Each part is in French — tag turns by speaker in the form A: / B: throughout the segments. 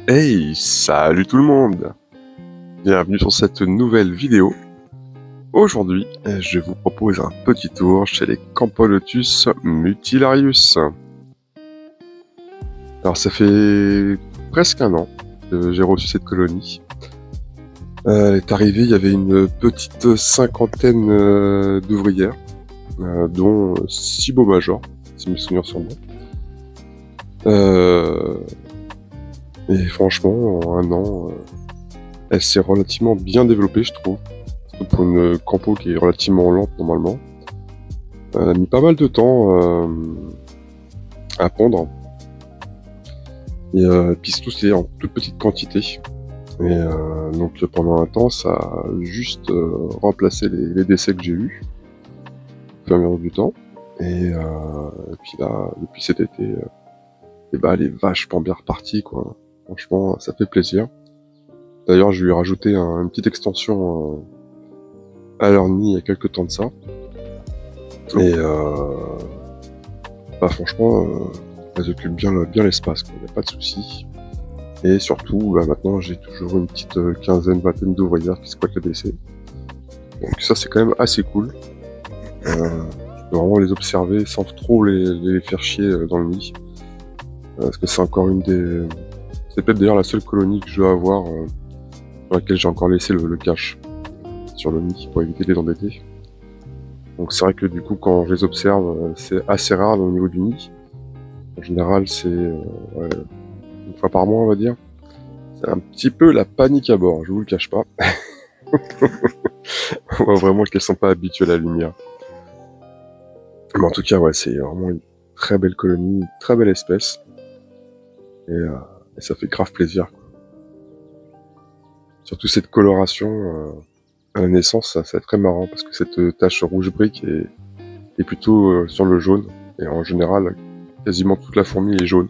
A: Hey, salut tout le monde! Bienvenue sur cette nouvelle vidéo. Aujourd'hui, je vous propose un petit tour chez les Campolotus mutilarius. Alors ça fait presque un an que j'ai reçu cette colonie. Elle est arrivée, il y avait une petite cinquantaine d'ouvrières, dont 6 beaux majors, si mes souvenirs sont bons. Et franchement, en un an, elle s'est relativement bien développée, je trouve. Surtout pour une campo qui est relativement lente normalement. Elle a mis pas mal de temps à pondre. Et puis surtout, c'est en toute petite quantité. Et donc pendant un temps, ça a juste remplacé les décès que j'ai eus au fur et à mesure du temps. Et puis là, depuis cet été, et bah, elle est vachement bien repartie, quoi. Franchement, ça fait plaisir. D'ailleurs, je lui ai rajouté une petite extension à leur nid il y a quelques temps de ça. Et bah franchement, elles occupent bien l'espace, il n'y a pas de souci. Et surtout, bah maintenant, j'ai toujours une petite quinzaine, vingtaine d'ouvrières qui squattent le décès. Donc ça, c'est quand même assez cool. Je peux vraiment les observer sans trop les faire chier dans le nid. Parce que c'est encore une des... C'est peut-être d'ailleurs la seule colonie que je dois avoir sur laquelle j'ai encore laissé le cache sur le nid pour éviter de les embêter. Donc c'est vrai que du coup, quand je les observe, c'est assez rare au niveau du nid. En général, c'est une fois par mois, on va dire. C'est un petit peu la panique à bord, je vous le cache pas. On voit vraiment qu'elles sont pas habituées à la lumière. Mais en tout cas, ouais, c'est vraiment une très belle colonie, une très belle espèce. Et ça fait grave plaisir, quoi. Surtout cette coloration à la naissance, c'est très marrant parce que cette tache rouge brique est plutôt sur le jaune. Et en général, quasiment toute la fourmi est jaune.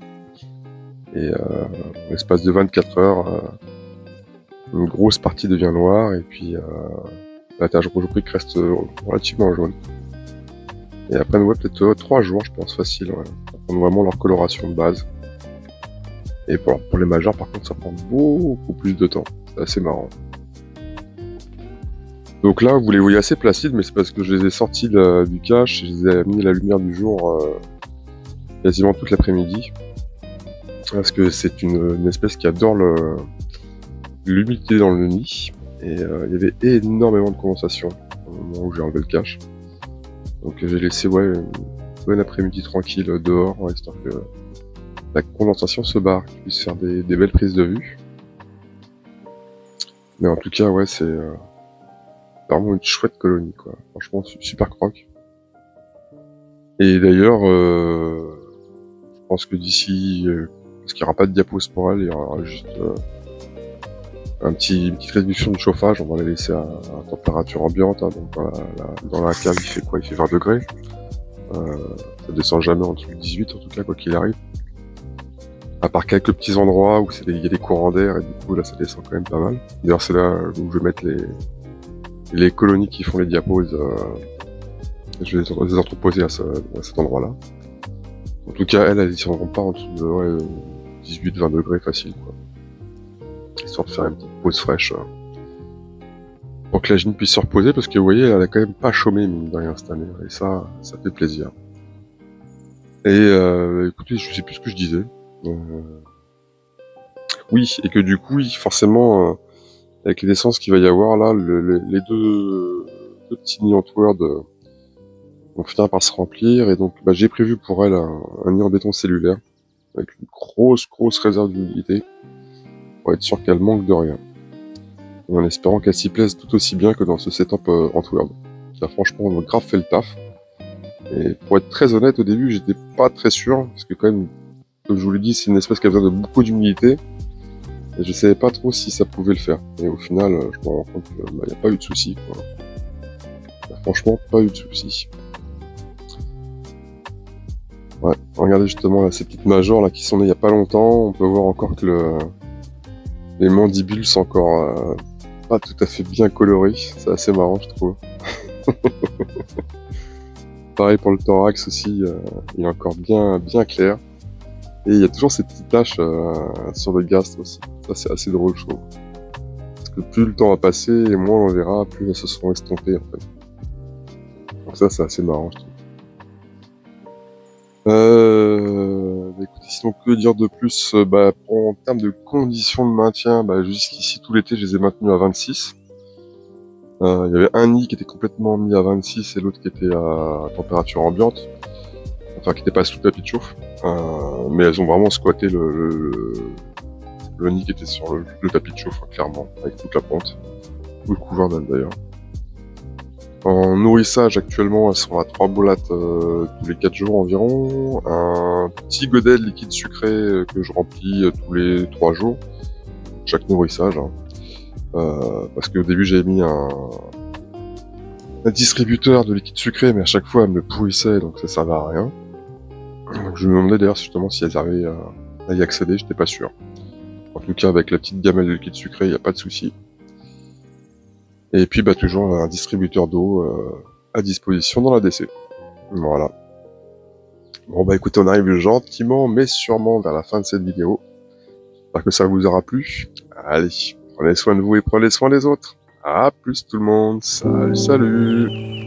A: Et en l'espace de 24 heures, une grosse partie devient noire et puis la tache rouge brique reste relativement jaune. Et après, on voit peut-être 3 jours, je pense, facile, ouais, pour prendre vraiment leur coloration de base. Et pour les majeurs, par contre, ça prend beaucoup plus de temps. C'est assez marrant. Donc là, vous les voyez assez placides, mais c'est parce que je les ai sortis du cache, je les ai mis à la lumière du jour quasiment toute l'après-midi. Parce que c'est une espèce qui adore l'humidité dans le nid. Et il y avait énormément de condensation au moment où j'ai enlevé le cache. Donc j'ai laissé une bonne après-midi tranquille dehors, histoire que la condensation se barre, qu'il puisse faire des belles prises de vue. Mais en tout cas, ouais, c'est vraiment une chouette colonie, quoi. Franchement, super croque. Et d'ailleurs, je pense que d'ici, parce qu'il n'y aura pas de diapos pour elle, il y aura juste une petite réduction de chauffage. On va la laisser à température ambiante, hein, donc dans la cave, il fait quoi? Il fait 20 degrés. Ça descend jamais en dessous de 18, en tout cas, quoi qu'il arrive. À part quelques petits endroits où il y a des courants d'air, et du coup là ça descend quand même pas mal. D'ailleurs c'est là où je vais mettre les colonies qui font les diapos, je vais les entreposer à cet endroit-là. En tout cas elles descendront pas en dessous de 18-20 degrés facile, quoi. Histoire de faire une petite pause fraîche pour que la gine puisse se reposer, parce que vous voyez elle a quand même pas chômé mine de rien cette année, et ça fait plaisir. Et écoutez, je sais plus ce que je disais. Oui, et que du coup, forcément, avec les essences qu'il va y avoir là, les deux petits nids Antword vont finir par se remplir, et donc j'ai prévu pour elle un nid en béton cellulaire, avec une grosse réserve d'humidité, pour être sûr qu'elle manque de rien. Et en espérant qu'elle s'y plaise tout aussi bien que dans ce setup Antword, qui a franchement grave fait le taf. Et pour être très honnête, au début, j'étais pas très sûr, parce que quand même, comme je vous l'ai dit, c'est une espèce qui a besoin de beaucoup d'humidité. Et je savais pas trop si ça pouvait le faire. Et au final, je me rends compte qu'il n'y a pas eu de soucis, quoi. Y a franchement pas eu de soucis. Ouais, regardez justement là, ces petites majors là qui sont nées il y a pas longtemps. On peut voir encore que les mandibules sont encore pas tout à fait bien colorées. C'est assez marrant, je trouve. Pareil pour le thorax aussi, il est encore bien clair. Et il y a toujours ces petites taches sur le gaz aussi. Ça, c'est assez drôle, je trouve. Parce que plus le temps va passer, et moins on verra, plus elles se seront estompées, en fait. Donc ça, c'est assez marrant, je trouve. Écoutez, sinon, que dire de plus? En termes de conditions de maintien, jusqu'ici, tout l'été, je les ai maintenus à 26. Il y avait un nid qui était complètement mis à 26 et l'autre qui était à température ambiante. Enfin, qui n'était pas sous tapis de chauffe. Mais elles ont vraiment squatté le nid qui était sur le tapis de chauffe, clairement, avec toute la pente. Tout le couvert d'ailleurs. En nourrissage, actuellement, elles sont à 3 boulattes tous les 4 jours environ. Un petit godet de liquide sucré que je remplis tous les 3 jours. Chaque nourrissage. Parce qu'au début, j'avais mis un distributeur de liquide sucré, mais à chaque fois, elle me le pourrissait, donc ça servait à rien. Donc je me demandais d'ailleurs justement si elles arrivaient à y accéder, j'étais pas sûr. En tout cas, avec la petite gamelle de liquide sucré, il n'y a pas de souci. Et puis, toujours un distributeur d'eau à disposition dans la DC. Voilà. Bon, écoutez, on arrive gentiment, mais sûrement vers la fin de cette vidéo. J'espère que ça vous aura plu. Allez, prenez soin de vous et prenez soin des autres. À plus tout le monde. Salut, salut.